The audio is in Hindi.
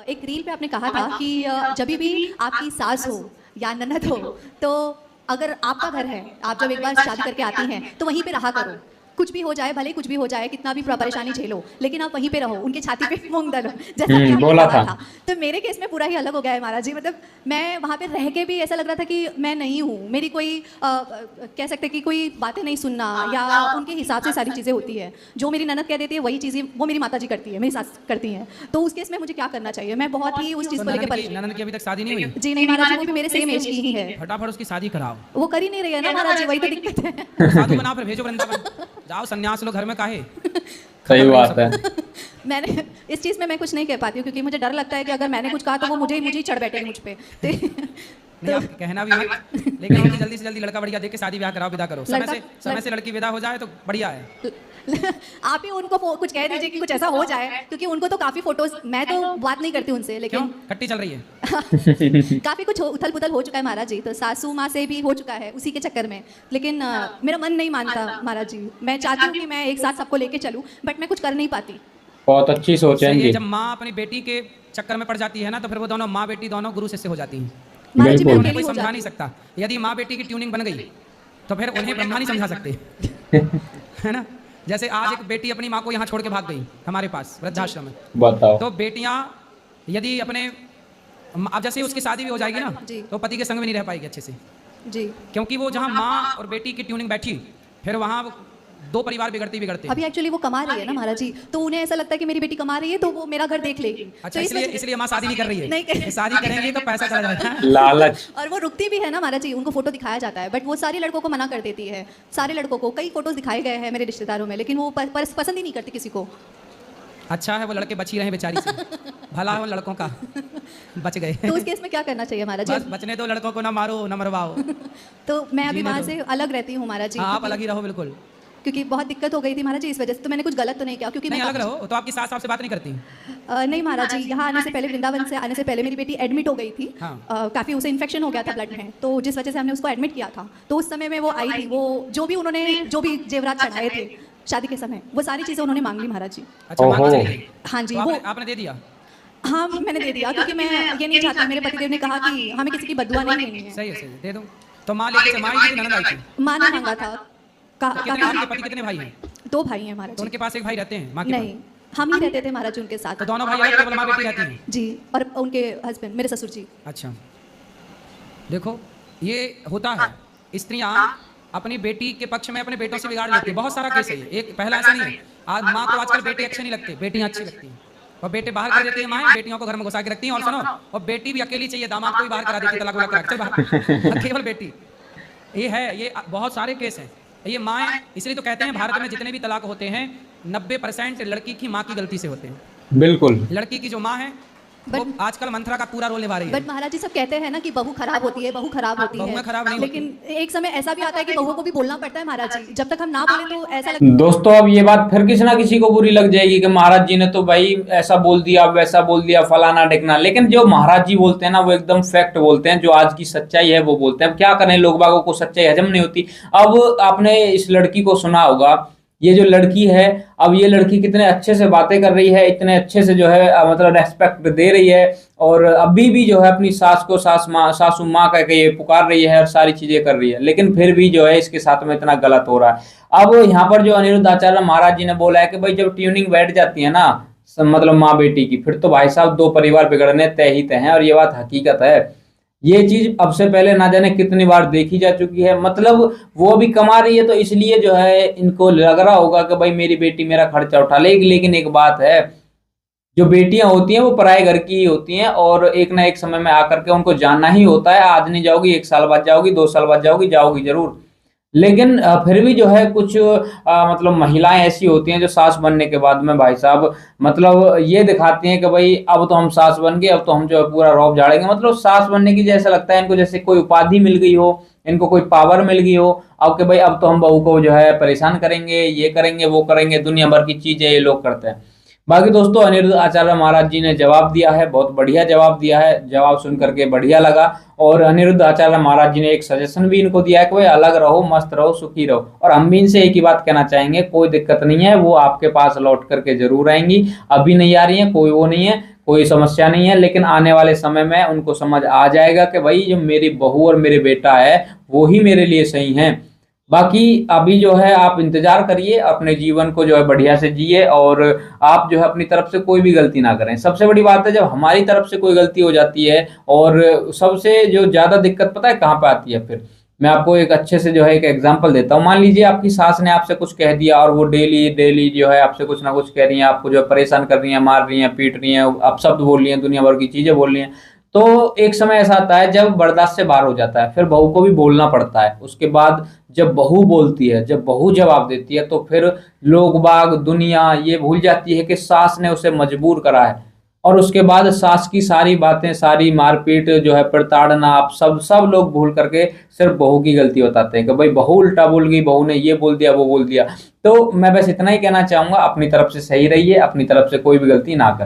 एक रील पे आपने कहा था कि जब भी आपकी सास हो या ननद हो तो अगर आपका घर है, आप जब एक बार शादी करके आती हैं तो वहीं पे रहा करो। कुछ भी हो जाए, भले कुछ भी हो जाए, कितना भी परेशानी झेलो, लेकिन आप वहीं पे रहो, उनके छाती पे मूंग डालो, जैसा कि आपने बोला कहा था। था। तो मेरे केस में पूरा ही अलग हो गया है महाराज जी। मतलब मैं वहाँ पे रह के भी ऐसा लग रहा था कि मैं नहीं हूँ, मेरी कोई कह सकते कि कोई बातें नहीं सुनना या उनके हिसाब से सारी चीज़ें होती है। जो मेरी ननद कह देती है वही चीज़ें वो मेरी माता जी करती है, मेरी सास करती हैं। तो उस केस में मुझे क्या करना चाहिए? मैं बहुत ही उस चीज़ को लेकर परेशान। ननद की अभी तक शादी नहीं हुई? जी नहीं महाराज जी, वो भी मेरे सेम एज की ही है। फटाफट उसकी शादी कराओ। वो कर ही नहीं रही है ना महाराज जी, वही तो दिक्कत है। साधु बनाओ फिर भेजो वृंदावन। जाओ संन्यास लो, घर में काहे। सही बात है। मैंने इस चीज़ में मैं कुछ नहीं कह पाती हूँ क्योंकि मुझे डर लगता है कि अगर मैंने कुछ कहा तो वो मुझे ही चढ़ बैठेगी मुझ पे। नहीं आप कहना भी मत, लेकिन उनकी जल्दी से जल्दी लड़का बढ़िया देख के शादी ब्याह कराओ, विदा करो। समय से लड़की विदा हो जाए तो बढ़िया है। आप ही उनको कुछ कह दीजिए कि कुछ ऐसा हो जाए, क्योंकि उनको तो काफी फोटोज, मैं तो बात नहीं करती उनसे, लेकिन खट्टी चल रही है। काफी कुछ उथल पुथल हो चुका है महाराज जी। तो सासू माँ से भी हो चुका है उसी के चक्कर में, लेकिन मेरा मन नहीं मानता महाराज जी। मैं चाहती हूँ कि मैं एक साथ सबको लेके चलूँ, बट मैं कुछ कर नहीं पाती। बहुत अच्छी सोच है इनकी। जब माँ अपनी बेटी के चक्कर में पड़ जाती है ना, तो फिर वो दोनों माँ बेटी दोनों गुरु शिष्य हो जाती हैं। महाराज जी मैं उन्हें अकेली कोई हो समझा नहीं जाती। सकता। यदि माँ बेटी की ट्यूनिंग बन गई तो फिर उन्हें ब्रह्मा नहीं समझा सकते। है ना? जैसे आज एक बेटी अपनी माँ को यहाँ छोड़ के भाग गई हमारे पास वृद्धाश्रम में। बताओ। तो बेटियाँ यदि अपने, अब जैसे उसकी शादी भी हो जाएगी ना, तो पति के संग में नहीं रह पाएगी अच्छे से जी, क्योंकि वो जहाँ माँ और बेटी की ट्यूनिंग बैठी, फिर वहाँ दो परिवार बिगड़ते। अभी एक्चुअली वो कमा रही है ना महाराज जी, तो उन्हें ऐसा लगता है कि मेरी बेटी कमा रही है तो वो मेरा घर देख लेगी। अच्छा, तो इसलिए माँ शादी नहीं कर रही है। नहीं कर... शादी करेंगी तो पैसा चला जाएगा। लालच। और वो रुकती भी है ना महाराज जी, उनको फोटो दिखाया जाता है, बट वो सारे लड़कों को मना कर देती है। सारे लड़कों को कई फोटोज दिखाए गए हैं मेरे रिश्तेदारों में, लेकिन वो पसंद ही नहीं करती किसी को। अच्छा है वो लड़के बच ही रहे बेचारी से, भला है वो लड़कों का बच गए। तो उस केस में क्या करना चाहिए महाराज जी? बचने दो लड़कों को, ना मारो ना मरवाओ। तो मैं अभी वहाँ से अलग रहती हूँ महाराज जी। आप अलग ही रहो बिल्कुल, क्योंकि बहुत दिक्कत हो गई थी महाराज जी इस वजह से। तो मैंने कुछ गलत तो नहीं किया? क्योंकि नहीं मैं अलग रहो। तो आपकी सास आपसे बात नहीं करती? नहीं महाराज जी, यहाँ आने से पहले, वृंदावन से आने से पहले मेरी बेटी एडमिट हो गई थी। हाँ। काफ़ी उसे इन्फेक्शन हो गया था ब्लड में, तो जिस वजह से हमने उसको एडमिट किया था। तो उस समय में वो आई थी, वो जो भी उन्होंने जो भी जेवरात चढ़ाए थे शादी के समय, वो सारी चीज़ें उन्होंने मांग ली महाराज जी। अच्छा, मांग के चली गई? हाँ जी। तो वो आपने दे दिया? हाँ मैंने दे दिया, क्योंकि मैं ये नहीं चाहती। मेरे पतिदेव ने कहा कि हमें किसी की बदुआ नहीं लेनी है। सही है, दे दो। तो माँ लेके माँ आई थी, ननद आई थी? माँ ने मांगा था। आपके पति कितने भाई हैं? 2 भाई हैं महाराज। तो उनके पास एक भाई रहते हैं माँ के? नहीं, हम ही रहते थे महाराज जी उनके साथ। तो दोनों भाई अलग, केवल माँ बेटी रहती हैं? जी, और उनके हस्बैंड मेरे ससुर जी। अच्छा, देखो ये होता है, स्त्रियाँ अपनी बेटी के पक्ष में अपने बेटों से बिगाड़ लेती है। बहुत सारा केस है ये, एक पहला ऐसा नहीं है। आज माँ को आजकल बेटे अच्छे नहीं लगते, बेटियाँ अच्छी लगती हैं। और बेटे बाहर कर देती है माँ, बेटियों को घर में घुसा के रखती हैं। और सुनो, और बेटी भी अकेली चाहिए, दामाद को भी बाहर करा देती है, तलाक वलाक करा के, चल बाहर, केवल बेटी। ये है, ये बहुत सारे केस हैं। ये माँ, इसलिए तो कहते हैं भारत में जितने भी तलाक होते हैं 90% लड़की की माँ की गलती से होते हैं। बिल्कुल। लड़की की जो माँ है वो आजकल मंत्रा का पूरा रोल निभा रही है। बट महाराज जी सब कहते हैं ना कि बहू खराब होती है, बहू खराब होती है। खराब नहीं, लेकिन एक समय ऐसा भी आता है कि बहुओं को भी बोलना पड़ता है महाराज जी। जब तक हम ना बोले तो ऐसा लगता है। दोस्तों अब ये बात फिर किसी ना किसी को बुरी लग जाएगी कि महाराज जी ने तो भाई ऐसा बोल दिया, वैसा बोल दिया, फलाना ढिकना। लेकिन जो महाराज जी बोलते हैं ना, वो एकदम फैक्ट बोलते हैं, जो आज की सच्चाई है वो बोलते हैं। अब क्या करें, लोग बागों को सच्चाई हजम नहीं होती। अब आपने इस लड़की को सुना होगा, ये जो लड़की है, अब ये लड़की कितने अच्छे से बातें कर रही है, इतने अच्छे से जो है मतलब रेस्पेक्ट दे रही है, और अभी भी जो है अपनी सास को सासू माँ कह के ये पुकार रही है और सारी चीजें कर रही है। लेकिन फिर भी जो है इसके साथ में इतना गलत हो रहा है। अब यहाँ पर जो अनिरुद्ध आचार्य महाराज जी ने बोला है कि भाई जब ट्यूनिंग बैठ जाती है ना, मतलब माँ बेटी की, फिर तो भाई साहब 2 परिवार बिगड़ने तय ही तय हैं। और ये बात हकीकत है। ये चीज अब से पहले ना जाने कितनी बार देखी जा चुकी है। मतलब वो अभी कमा रही है तो इसलिए जो है इनको लग रहा होगा कि भाई मेरी बेटी मेरा खर्चा उठा लेगी। लेकिन एक बात है, जो बेटियां होती हैं वो पराए घर की ही होती हैं, और एक ना एक समय में आकर के उनको जानना ही होता है। आज नहीं जाओगी, 1 साल बाद जाओगी, 2 साल बाद जाओगी जरूर। लेकिन फिर भी जो है कुछ मतलब महिलाएं ऐसी होती हैं जो सास बनने के बाद में भाई साहब मतलब ये दिखाती हैं कि भाई अब तो हम सास बन गए, अब तो हम जो है पूरा रौब झाड़ेंगे। मतलब सास बनने की जैसा लगता है इनको जैसे कोई उपाधि मिल गई हो, इनको कोई पावर मिल गई हो। अब कि भाई अब तो हम बहू को जो है परेशान करेंगे, ये करेंगे, वो करेंगे, दुनिया भर की चीजें ये लोग करते हैं। बाकी दोस्तों अनिरुद्ध आचार्य महाराज जी ने जवाब दिया है, बहुत बढ़िया जवाब दिया है। जवाब सुन करके बढ़िया लगा। और अनिरुद्ध आचार्य महाराज जी ने एक सजेशन भी इनको दिया है कि भाई अलग रहो, मस्त रहो, सुखी रहो। और हम भी इनसे एक ही बात कहना चाहेंगे, कोई दिक्कत नहीं है, वो आपके पास लौट करके जरूर आएंगी। अभी नहीं आ रही है, कोई वो नहीं है, कोई समस्या नहीं है। लेकिन आने वाले समय में उनको समझ आ जाएगा कि भाई जो मेरी बहू और मेरे बेटा है वो ही मेरे लिए सही हैं। बाकी अभी जो है आप इंतजार करिए, अपने जीवन को जो है बढ़िया से जिए, और आप जो है अपनी तरफ से कोई भी गलती ना करें। सबसे बड़ी बात है जब हमारी तरफ से कोई गलती हो जाती है, और सबसे जो ज्यादा दिक्कत पता है कहाँ पे आती है? फिर मैं आपको एक अच्छे से जो है एक एग्जांपल देता हूँ। मान लीजिए आपकी सास ने आपसे कुछ कह दिया और वो डेली डेली जो है आपसे कुछ ना कुछ कह रही हैं, आपको जो है परेशान कर रही हैं, मार रही हैं, पीट रही हैं, आप शब्द बोल रही हैं, दुनिया भर की चीजें बोल रही हैं। तो एक समय ऐसा आता है जब बर्दाश्त से बाहर हो जाता है, फिर बहू को भी बोलना पड़ता है। उसके बाद जब बहू बोलती है, जब बहू जवाब देती है, तो फिर लोग बाग दुनिया ये भूल जाती है कि सास ने उसे मजबूर करा है। और उसके बाद सास की सारी बातें, सारी मारपीट जो है, प्रताड़ना, आप सब सब लोग भूल करके सिर्फ बहू की गलती बताते हैं कि भाई बहू उल्टा बोल गई, बहू ने ये बोल दिया, वो बोल दिया। तो मैं बस इतना ही कहना चाहूंगा, अपनी तरफ से सही रहिए, अपनी तरफ से कोई भी गलती ना करें।